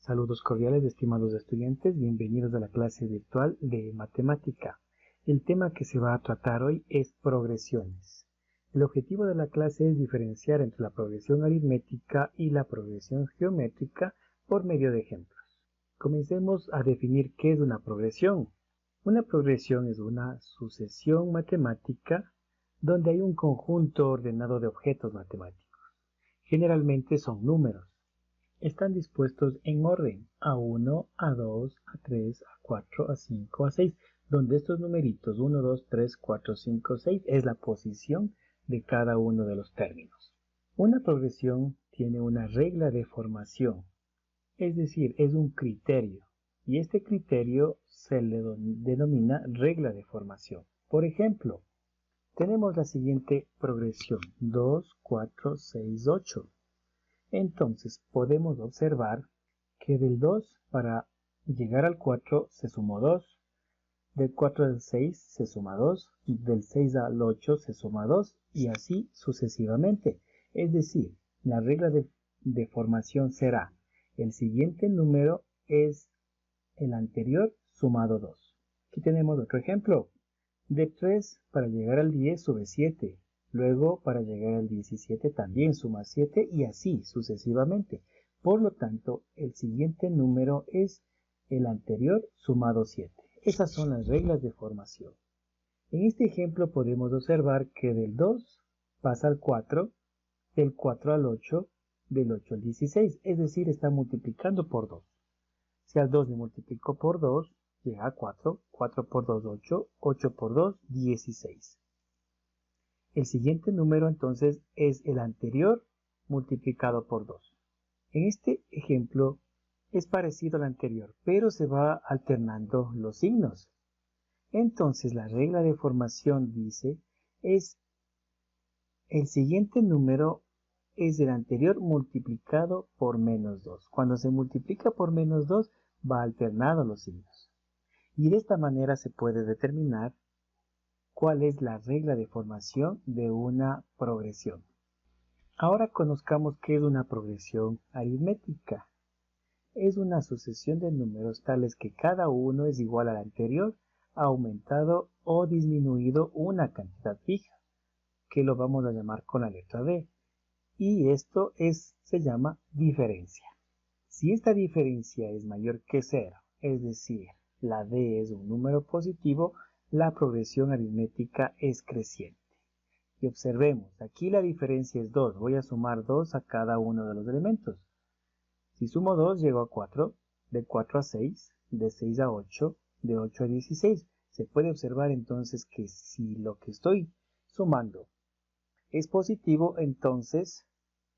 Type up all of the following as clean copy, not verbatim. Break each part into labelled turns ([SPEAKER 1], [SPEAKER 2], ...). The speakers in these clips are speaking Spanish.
[SPEAKER 1] Saludos cordiales, estimados estudiantes, bienvenidos a la clase virtual de matemática. El tema que se va a tratar hoy es progresiones. El objetivo de la clase es diferenciar entre la progresión aritmética y la progresión geométrica por medio de ejemplos. Comencemos a definir qué es una progresión. Una progresión es una sucesión matemática donde hay un conjunto ordenado de objetos matemáticos. Generalmente son números. Están dispuestos en orden, A1, A2, A3, A4, A5, A6, donde estos numeritos 1, 2, 3, 4, 5, 6 es la posición de cada uno de los términos. Una progresión tiene una regla de formación, es decir, es un criterio, y este criterio se le denomina regla de formación. Por ejemplo, tenemos la siguiente progresión, 2, 4, 6, 8. Entonces podemos observar que del 2 para llegar al 4 se sumó 2, del 4 al 6 se suma 2, del 6 al 8 se suma 2 y así sucesivamente. Es decir, la regla de formación será el siguiente número es el anterior sumado 2. Aquí tenemos otro ejemplo. De 3 para llegar al 10 sube 7. Luego, para llegar al 17 también suma 7 y así sucesivamente. Por lo tanto, el siguiente número es el anterior sumado 7. Esas son las reglas de formación. En este ejemplo podemos observar que del 2 pasa al 4, del 4 al 8, del 8 al 16. Es decir, está multiplicando por 2. Si al 2 le multiplico por 2, llega a 4. 4 por 2, 8. 8 por 2, 16. El siguiente número entonces es el anterior multiplicado por 2. En este ejemplo es parecido al anterior, pero se va alternando los signos. Entonces la regla de formación dice es el siguiente número es el anterior multiplicado por menos 2. Cuando se multiplica por menos 2 va alternado los signos. Y de esta manera se puede determinar cuál es la regla de formación de una progresión. Ahora conozcamos qué es una progresión aritmética. Es una sucesión de números tales que cada uno es igual al anterior, ha aumentado o disminuido una cantidad fija, que lo vamos a llamar con la letra D. Y esto se llama diferencia. Si esta diferencia es mayor que 0, es decir, la D es un número positivo, la progresión aritmética es creciente. Y observemos, aquí la diferencia es 2, voy a sumar 2 a cada uno de los elementos. Si sumo 2, llego a 4, de 4 a 6, de 6 a 8, de 8 a 16. Se puede observar entonces que si lo que estoy sumando es positivo, entonces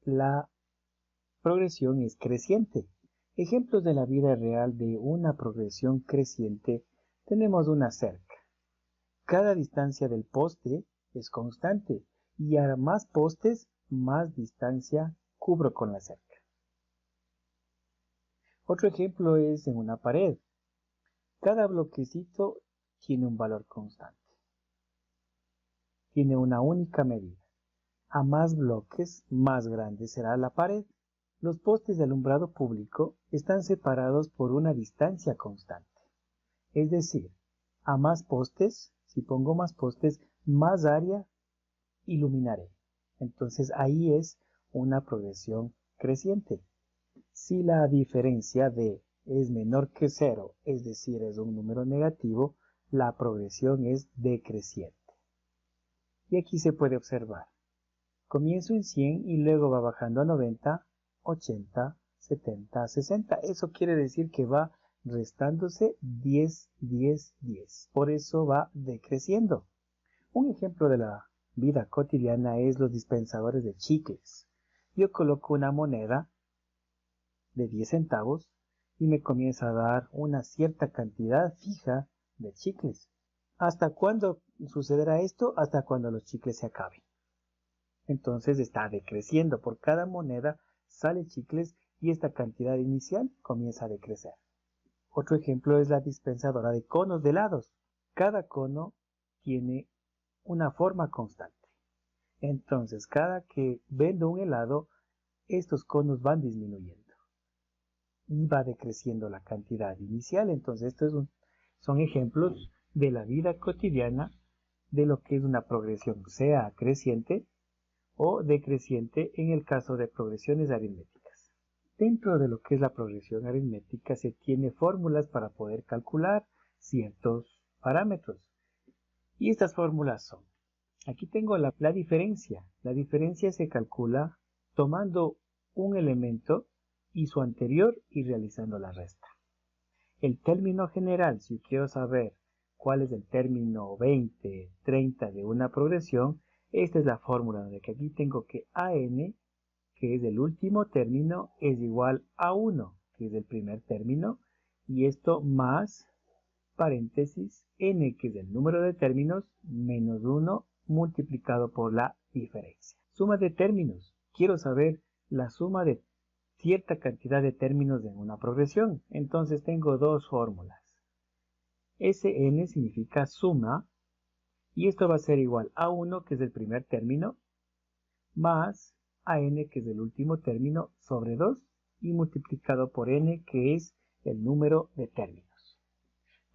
[SPEAKER 1] la progresión es creciente. Ejemplos de la vida real de una progresión creciente tenemos una cerca. Cada distancia del poste es constante y a más postes, más distancia cubro con la cerca. Otro ejemplo es en una pared. Cada bloquecito tiene un valor constante. Tiene una única medida. A más bloques, más grande será la pared. Los postes de alumbrado público están separados por una distancia constante. Es decir, a más postes, si pongo más postes, más área iluminaré. Entonces ahí es una progresión creciente. Si la diferencia D es menor que 0, es decir, es un número negativo, la progresión es decreciente. Y aquí se puede observar. Comienzo en 100 y luego va bajando a 90, 80, 70, 60. Eso quiere decir que va restándose 10, 10, 10. Por eso va decreciendo. Un ejemplo de la vida cotidiana es los dispensadores de chicles. Yo coloco una moneda de 10 centavos y me comienza a dar una cierta cantidad fija de chicles. ¿Hasta cuándo sucederá esto? Hasta cuando los chicles se acaben. Entonces está decreciendo. Por cada moneda sale chicles y esta cantidad inicial comienza a decrecer. Otro ejemplo es la dispensadora de conos de helados. Cada cono tiene una forma constante. Entonces, cada que vendo un helado, estos conos van disminuyendo. y va decreciendo la cantidad inicial. Entonces son ejemplos de la vida cotidiana de lo que es una progresión, sea creciente o decreciente en el caso de progresiones aritméticas. Dentro de lo que es la progresión aritmética se tiene fórmulas para poder calcular ciertos parámetros. Y estas fórmulas son, aquí tengo la diferencia. La diferencia se calcula tomando un elemento y su anterior y realizando la resta. El término general, si quiero saber cuál es el término 20, 30 de una progresión, esta es la fórmula donde aquí tengo que AN, que es el último término, es igual a 1, que es el primer término, y esto más paréntesis n, que es el número de términos, menos 1 multiplicado por la diferencia. Suma de términos. Quiero saber la suma de cierta cantidad de términos en una progresión. Entonces tengo dos fórmulas. Sn significa suma, y esto va a ser igual a 1, que es el primer término, más an, que es el último término, sobre 2, y multiplicado por n, que es el número de términos.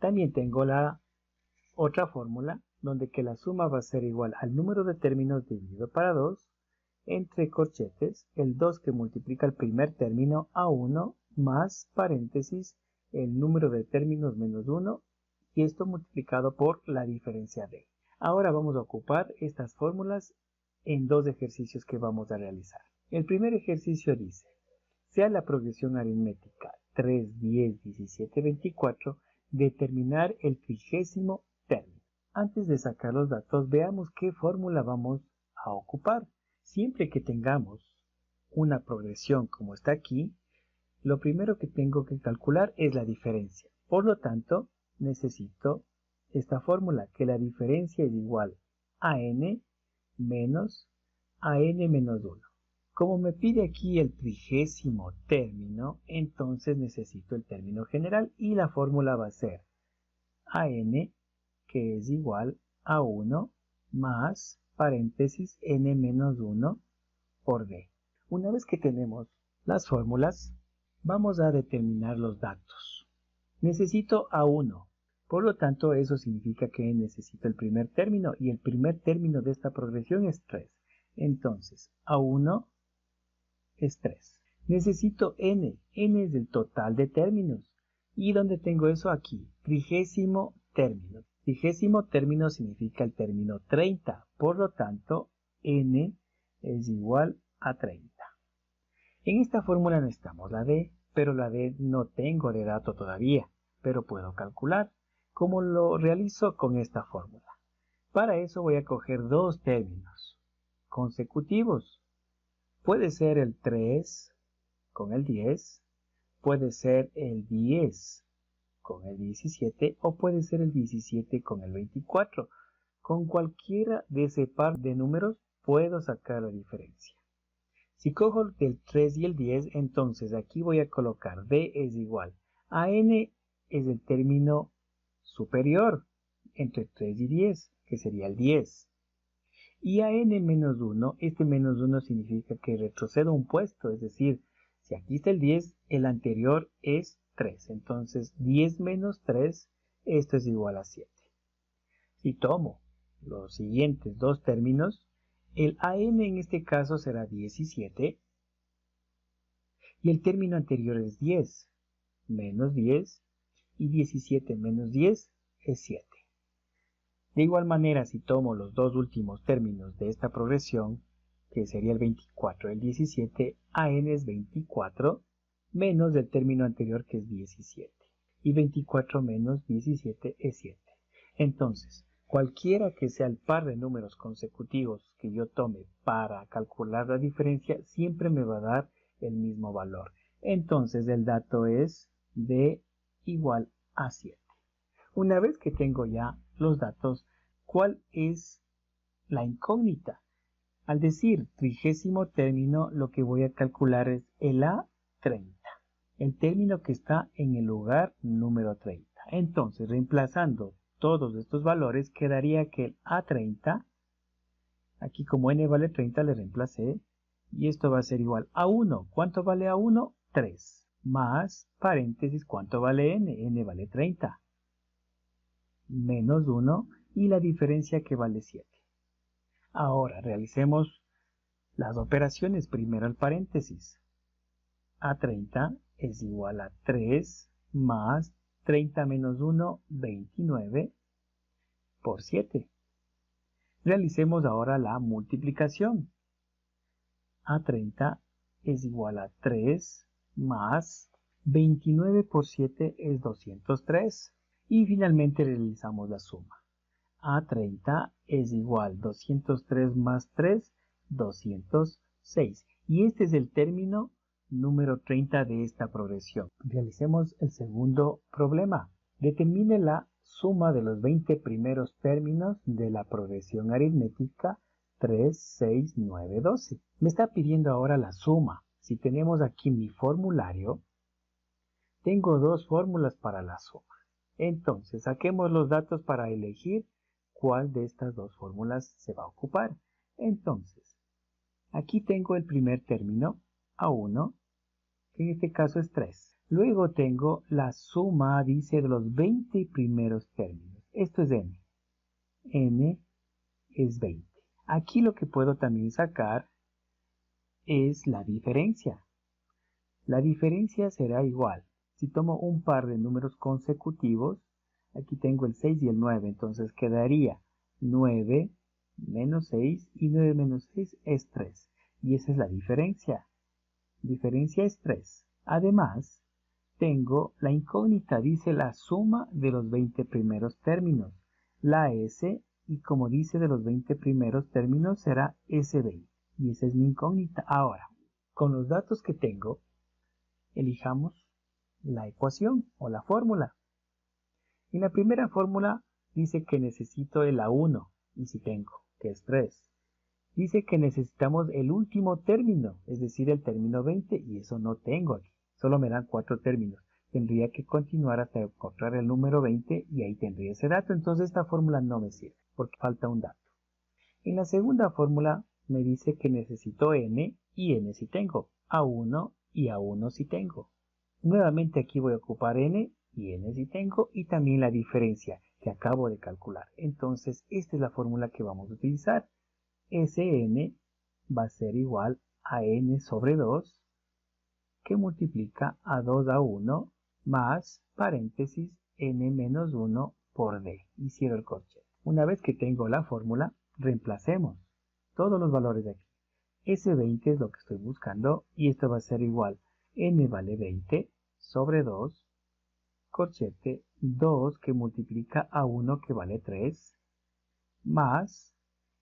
[SPEAKER 1] También tengo la otra fórmula, donde que la suma va a ser igual al número de términos dividido para 2, entre corchetes, el 2 que multiplica el primer término a 1, más paréntesis, el número de términos menos 1, y esto multiplicado por la diferencia de. Ahora vamos a ocupar estas fórmulas en dos ejercicios que vamos a realizar. El primer ejercicio dice, sea la progresión aritmética 3, 10, 17, 24, determinar el 30º término. Antes de sacar los datos, veamos qué fórmula vamos a ocupar. Siempre que tengamos una progresión como está aquí, lo primero que tengo que calcular es la diferencia. Por lo tanto, necesito esta fórmula, que la diferencia es igual a n menos a n menos 1. Como me pide aquí el 30º término, entonces necesito el término general y la fórmula va a ser an, que es igual a 1 más paréntesis n menos 1 por d. Una vez que tenemos las fórmulas, vamos a determinar los datos. Necesito a1, por lo tanto eso significa que necesito el primer término y el primer término de esta progresión es 3. Entonces a1 es 3. Necesito n es el total de términos. ¿Y dónde tengo eso? Aquí, 30º término. 30º término significa el término 30, por lo tanto, n es igual a 30. En esta fórmula necesitamos la d, pero la d no tengo de dato todavía, pero puedo calcular. ¿Cómo lo realizo? Con esta fórmula. Para eso voy a coger dos términos consecutivos. Puede ser el 3 con el 10, puede ser el 10 con el 17 o puede ser el 17 con el 24. Con cualquiera de ese par de números puedo sacar la diferencia. Si cojo el 3 y el 10, entonces aquí voy a colocar d es igual a n es el término superior entre 3 y 10, que sería el 10. Y a n menos 1, este menos 1 significa que retrocedo un puesto, es decir, si aquí está el 10, el anterior es 3. Entonces 10 menos 3, esto es igual a 7. Si tomo los siguientes dos términos, el an en este caso será 17 y el término anterior es 10 menos 10 y 17 menos 10 es 7. De igual manera, si tomo los dos últimos términos de esta progresión, que sería el 24 y el 17, an es 24 menos el término anterior que es 17. Y 24 menos 17 es 7. Entonces, cualquiera que sea el par de números consecutivos que yo tome para calcular la diferencia, siempre me va a dar el mismo valor. Entonces, el dato es d igual a 7. Una vez que tengo ya los datos, ¿cuál es la incógnita? Al decir 30º término, lo que voy a calcular es el A30, el término que está en el lugar número 30. Entonces, reemplazando todos estos valores, quedaría que el A30, aquí como n vale 30, le reemplacé, y esto va a ser igual a 1. ¿Cuánto vale A1? 3. más, paréntesis, ¿cuánto vale n? N vale 30. Menos 1 y la diferencia que vale 7. Ahora realicemos las operaciones. Primero el paréntesis. A 30 es igual a 3 más 30 menos 1, 29 por 7. Realicemos ahora la multiplicación. A 30 es igual a 3 más 29 por 7 es 203. Y finalmente realizamos la suma. A 30 es igual a 203 más 3, 206. Y este es el término número 30 de esta progresión. Realicemos el segundo problema. Determine la suma de los 20 primeros términos de la progresión aritmética 3, 6, 9, 12. Me está pidiendo ahora la suma. Si tenemos aquí mi formulario, tengo dos fórmulas para la suma. Entonces, saquemos los datos para elegir cuál de estas dos fórmulas se va a ocupar. Entonces, aquí tengo el primer término, A1, que en este caso es 3. Luego tengo la suma, dice, de los 20 primeros términos. Esto es n. n es 20. Aquí lo que puedo también sacar es la diferencia. La diferencia será igual. Si tomo un par de números consecutivos, aquí tengo el 6 y el 9, entonces quedaría 9 menos 6 y 9 menos 6 es 3. Y esa es la diferencia. Diferencia es 3. Además, tengo la incógnita, dice la suma de los 20 primeros términos. La S, y como dice de los 20 primeros términos, será S20. Y esa es mi incógnita. Ahora, con los datos que tengo, elijamos la ecuación o la fórmula. En la primera fórmula dice que necesito el A1, y si tengo, que es 3. Dice que necesitamos el último término, es decir, el término 20, y eso no tengo aquí. Solo me dan 4 términos. Tendría que continuar hasta encontrar el número 20 y ahí tendría ese dato. Entonces esta fórmula no me sirve porque falta un dato. En la segunda fórmula me dice que necesito n y n si tengo. A1 y A1 si tengo. Nuevamente aquí voy a ocupar n y n si tengo y también la diferencia que acabo de calcular. Entonces esta es la fórmula que vamos a utilizar. Sn va a ser igual a n sobre 2 que multiplica a 2A1 más, paréntesis, n menos 1 por d. Y cierro el corchete. Una vez que tengo la fórmula, reemplacemos todos los valores de aquí. S20 es lo que estoy buscando y esto va a ser igual. N vale 20 sobre 2, corchete, 2 que multiplica a 1 que vale 3, más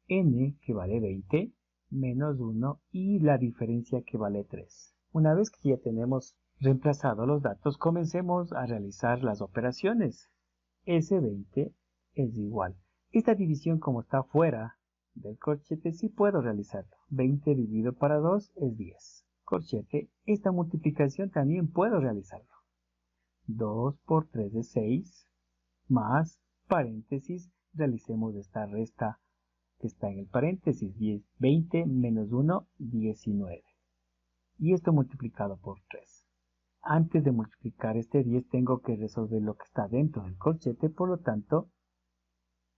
[SPEAKER 1] n que vale 20, menos 1 y la diferencia que vale 3. Una vez que ya tenemos reemplazado los datos, comencemos a realizar las operaciones. S20 es igual. Esta división como está fuera del corchete sí puedo realizarlo. 20 dividido para 2 es 10. Corchete, esta multiplicación también puedo realizarlo. 2 por 3 es 6, más, paréntesis, realicemos esta resta que está en el paréntesis, 10, 20 menos 1, 19. Y esto multiplicado por 3. Antes de multiplicar este 10 tengo que resolver lo que está dentro del corchete, por lo tanto,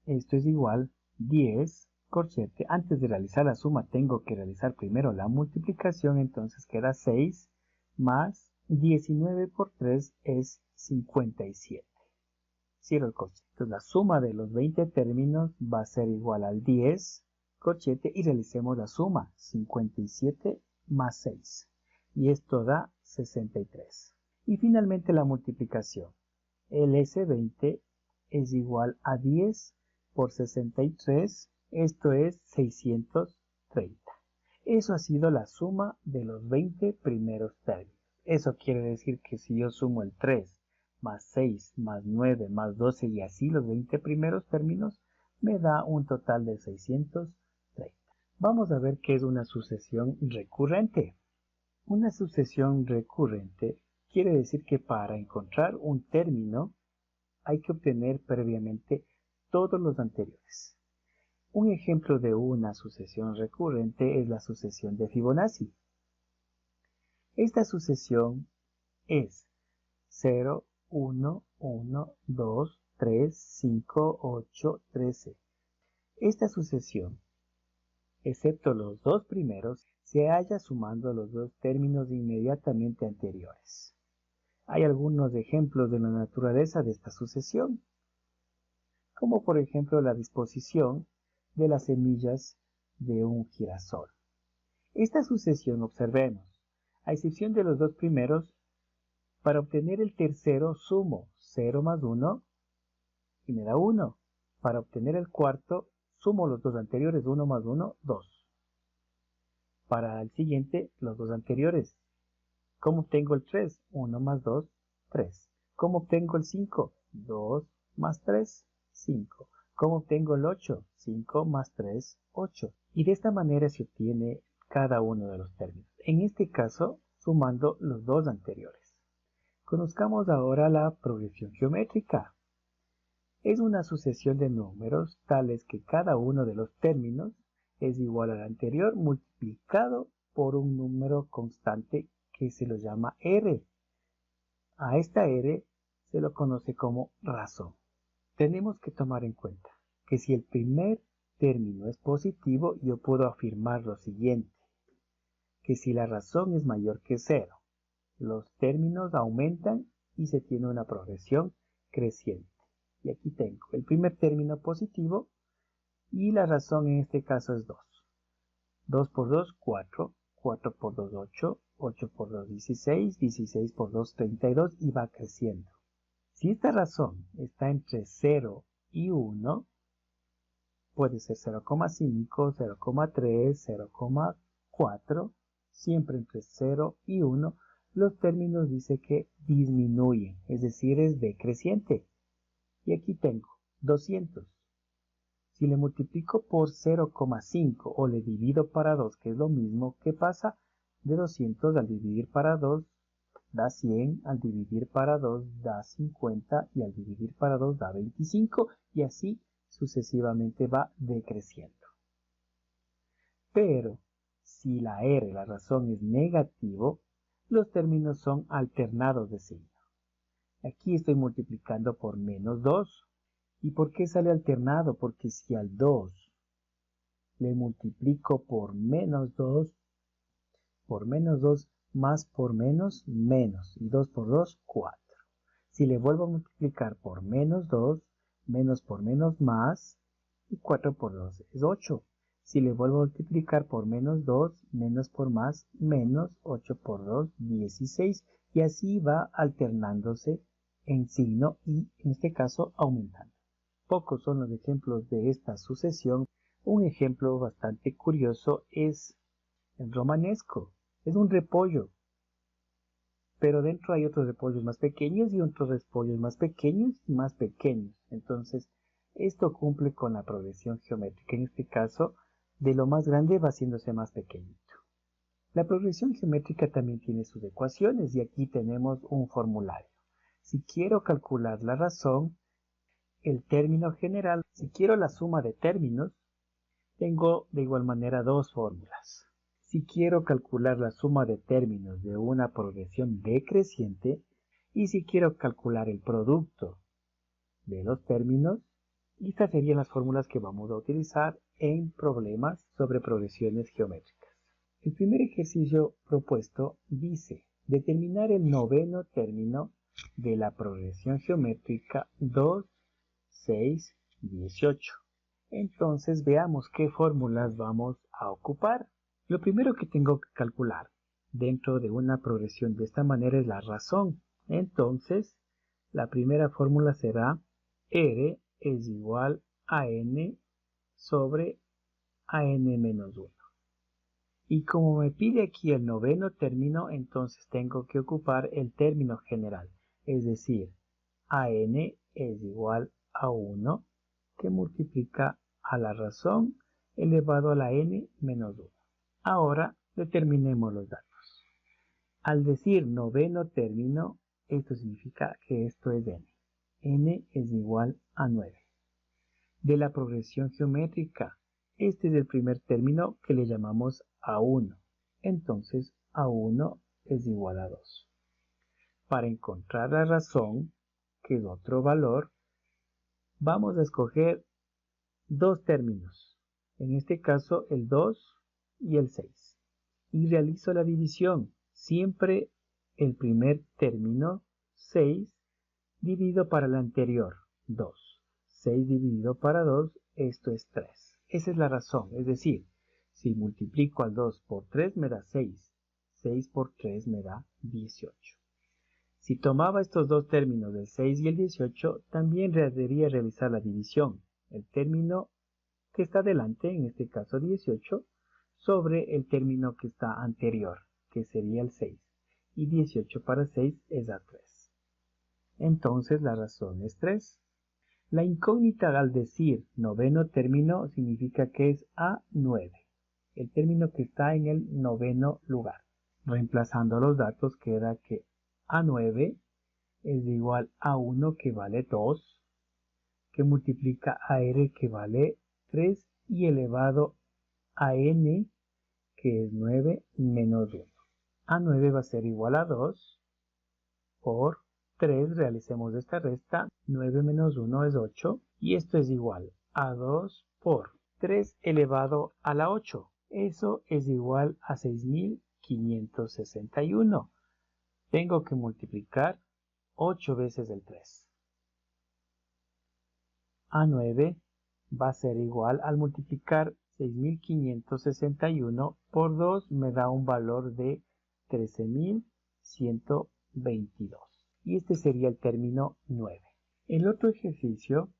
[SPEAKER 1] esto es igual 10, corchete. Antes de realizar la suma tengo que realizar primero la multiplicación, entonces queda 6 más 19 por 3 es 57. Cierro el corchete. Entonces la suma de los 20 términos va a ser igual al 10, corchete, y realicemos la suma, 57 más 6. Y esto da 63. Y finalmente la multiplicación. El S20 es igual a 10 por 63, esto es 630. Eso ha sido la suma de los 20 primeros términos. Eso quiere decir que si yo sumo el 3 más 6 más 9 más 12 y así los 20 primeros términos, me da un total de 630. Vamos a ver qué es una sucesión recurrente. Una sucesión recurrente quiere decir que para encontrar un término hay que obtener previamente todos los anteriores. Un ejemplo de una sucesión recurrente es la sucesión de Fibonacci. Esta sucesión es 0, 1, 1, 2, 3, 5, 8, 13. Esta sucesión, excepto los dos primeros, se halla sumando los dos términos inmediatamente anteriores. Hay algunos ejemplos de la naturaleza de esta sucesión, como por ejemplo la disposición de las semillas de un girasol. Esta sucesión, observemos, a excepción de los dos primeros, para obtener el tercero sumo 0 más 1 y me da 1. Para obtener el cuarto, sumo los dos anteriores, 1 más 1, 2. Para el siguiente, los dos anteriores. ¿Cómo obtengo el 3? 1 más 2, 3. ¿Cómo obtengo el 5? 2 más 3, 5. ¿Cómo obtengo el 8? 5 más 3, 8. Y de esta manera se obtiene cada uno de los términos. En este caso, sumando los dos anteriores. Conozcamos ahora la progresión geométrica. Es una sucesión de números tales que cada uno de los términos es igual al anterior multiplicado por un número constante que se lo llama R. A esta R se lo conoce como razón. Tenemos que tomar en cuenta que si el primer término es positivo, yo puedo afirmar lo siguiente, que si la razón es mayor que 0, los términos aumentan y se tiene una progresión creciente. Y aquí tengo el primer término positivo y la razón en este caso es 2. 2 por 2, 4. 4 por 2, 8. 8 por 2, 16. 16 por 2, 32 y va creciendo. Si esta razón está entre 0 y 1, puede ser 0,5, 0,3, 0,4, siempre entre 0 y 1, los términos dice que disminuyen, es decir, es decreciente. Y aquí tengo 200. Si le multiplico por 0,5 o le divido para 2, que es lo mismo, ¿qué pasa? De 200 al dividir para 2 da 100, al dividir para 2 da 50 y al dividir para 2 da 25 y así sucesivamente va decreciendo. Pero si la R, la razón, es negativo, los términos son alternados de signo. Aquí estoy multiplicando por menos 2. ¿Y por qué sale alternado? Porque si al 2 le multiplico por menos 2 más por menos, menos. Y 2 por 2, 4. Si le vuelvo a multiplicar por menos 2, menos por menos más, y 4 por 2 es 8. Si le vuelvo a multiplicar por menos 2, menos por más, menos 8 por 2, 16. Y así va alternándose en signo y, en este caso, aumentando. Pocos son los ejemplos de esta sucesión. Un ejemplo bastante curioso es el romanesco. Es un repollo, pero dentro hay otros repollos más pequeños y otros repollos más pequeños y más pequeños. Entonces, esto cumple con la progresión geométrica. En este caso, de lo más grande va haciéndose más pequeñito. La progresión geométrica también tiene sus ecuaciones y aquí tenemos un formulario. Si quiero calcular la razón, el término general, si quiero la suma de términos, tengo de igual manera dos fórmulas. Si quiero calcular la suma de términos de una progresión decreciente y si quiero calcular el producto de los términos, estas serían las fórmulas que vamos a utilizar en problemas sobre progresiones geométricas. El primer ejercicio propuesto dice determinar el noveno término de la progresión geométrica 2, 6, 18. Entonces veamos qué fórmulas vamos a ocupar. Lo primero que tengo que calcular dentro de una progresión de esta manera es la razón. Entonces, la primera fórmula será R es igual a N sobre AN menos 1. Y como me pide aquí el noveno término, entonces tengo que ocupar el término general. Es decir, AN es igual a 1 que multiplica a la razón elevado a la n menos 1. Ahora determinemos los datos. Al decir noveno término, esto significa que esto es n. n es igual a 9. De la progresión geométrica, este es el primer término que le llamamos A1. Entonces A1 es igual a 2. para encontrar la razón, que es otro valor, vamos a escoger dos términos, en este caso el 2 y el 6, y realizo la división. Siempre el primer término, 6, dividido para el anterior, 2. 6 dividido para 2, esto es 3. Esa es la razón, es decir, si multiplico al 2 por 3 me da 6. 6 por 3 me da 18. Si tomaba estos dos términos, del 6 y el 18, también debería realizar la división. El término que está delante, en este caso 18, sobre el término que está anterior, que sería el 6. Y 18 para 6 es a 3. Entonces la razón es 3. La incógnita al decir noveno término significa que es A9, el término que está en el noveno lugar. Reemplazando los datos queda que A9 es igual a 1 que vale 2, que multiplica a R que vale 3 y elevado a N que es 9 menos 1. A9 va a ser igual a 2 por 3, realicemos esta resta, 9 menos 1 es 8, y esto es igual a 2 por 3 elevado a la 8. Eso es igual a 6.561. Tengo que multiplicar 8 veces el 3. A9 va a ser igual, al multiplicar 6.561 por 2 me da un valor de 13.122. Y este sería el término 9. El otro ejercicio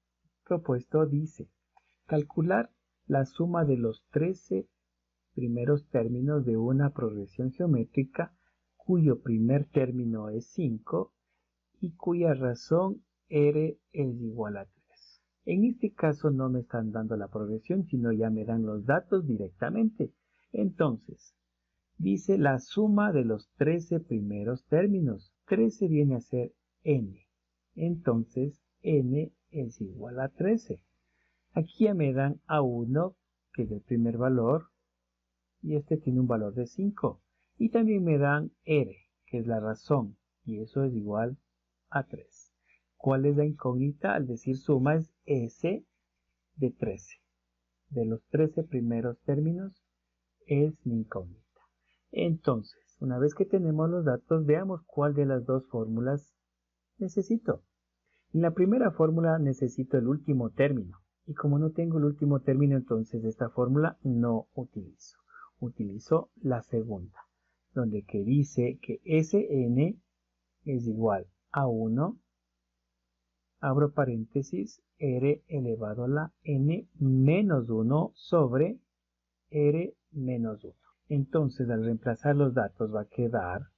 [SPEAKER 1] propuesto dice calcular la suma de los 13 primeros términos de una progresión geométrica cuyo primer término es 5 y cuya razón R es igual a 3. En este caso no me están dando la progresión, sino ya me dan los datos directamente. Entonces, dice la suma de los 13 primeros términos. 13 viene a ser n. Entonces, n es igual a 13. Aquí ya me dan A1, que es el primer valor, y este tiene un valor de 5. Y también me dan R, que es la razón, y eso es igual a 3. ¿Cuál es la incógnita? Al decir suma es S de 13. De los 13 primeros términos es mi incógnita. Entonces, una vez que tenemos los datos, veamos cuál de las dos fórmulas necesito. En la primera fórmula necesito el último término. Y como no tengo el último término, entonces esta fórmula no utilizo. Utilizo la segunda, donde que dice que Sn es igual a 1, abro paréntesis, R elevado a la n menos 1 sobre R menos 1. Entonces, al reemplazar los datos va a quedar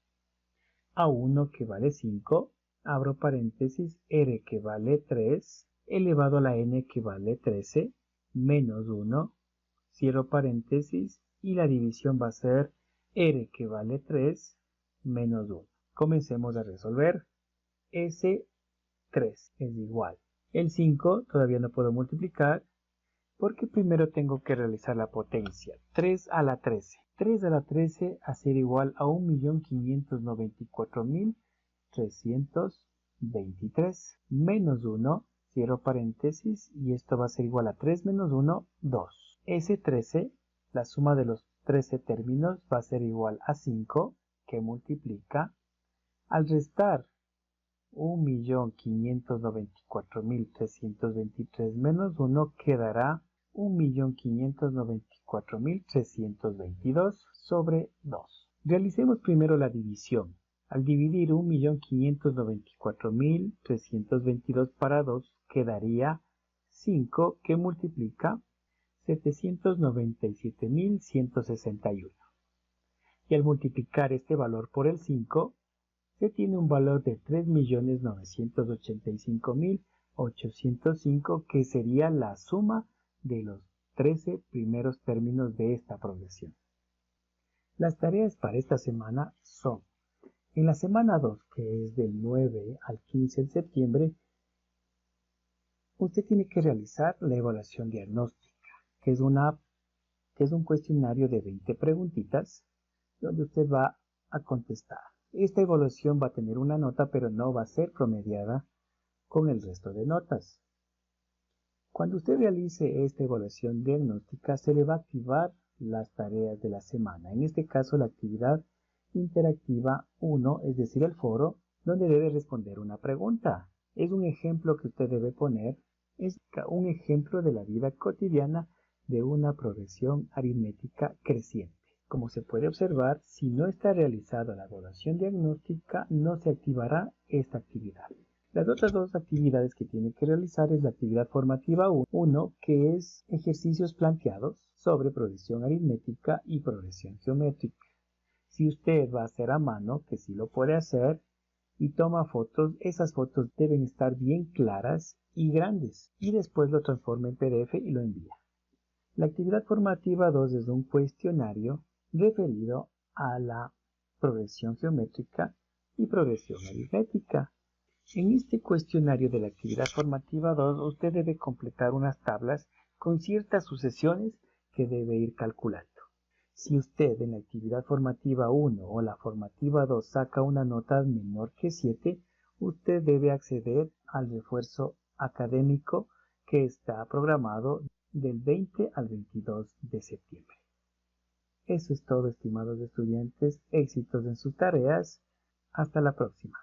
[SPEAKER 1] A1 que vale 5, abro paréntesis, R que vale 3, elevado a la n que vale 13, menos 1, cierro paréntesis, y la división va a ser R que vale 3, menos 1. Comencemos a resolver. S3 es igual. El 5 todavía no puedo multiplicar, porque primero tengo que realizar la potencia. 3 a la 13. 3 a la 13 a ser igual a 1.594.323 menos 1, cierro paréntesis, y esto va a ser igual a 3 menos 1, 2. S13, la suma de los 13 términos, va a ser igual a 5, que multiplica. Al restar 1.594.323 menos 1 quedará 1.594.322 sobre 2. Realicemos primero la división. Al dividir 1.594.322 para 2 quedaría 5 que multiplica 797.161. Y al multiplicar este valor por el 5 se tiene un valor de 3.985.805, que sería la suma de los 13 primeros términos de esta progresión. Las tareas para esta semana son: en la semana 2, que es del 9 al 15 de septiembre, usted tiene que realizar la evaluación diagnóstica, que es un cuestionario de 20 preguntitas, donde usted va a contestar. esta evaluación va a tener una nota, pero no va a ser promediada con el resto de notas. Cuando usted realice esta evaluación diagnóstica, se le va a activar las tareas de la semana. En este caso, la actividad interactiva 1, es decir, el foro, donde debe responder una pregunta. Es un ejemplo que usted debe poner, es un ejemplo de la vida cotidiana de una progresión aritmética creciente. Como se puede observar, si no está realizada la evaluación diagnóstica, no se activará esta actividad. Las otras dos actividades que tiene que realizar es la actividad formativa 1, que es ejercicios planteados sobre progresión aritmética y progresión geométrica. Si usted va a hacer a mano, que sí lo puede hacer, y toma fotos, esas fotos deben estar bien claras y grandes, y después lo transforma en PDF y lo envía. La actividad formativa 2 es un cuestionario referido a la progresión geométrica y progresión aritmética. En este cuestionario de la actividad formativa 2, usted debe completar unas tablas con ciertas sucesiones que debe ir calculando. Si usted en la actividad formativa 1 o la formativa 2 saca una nota menor que 7, usted debe acceder al refuerzo académico que está programado del 20 al 22 de septiembre. Eso es todo, estimados estudiantes. Éxitos en sus tareas. Hasta la próxima.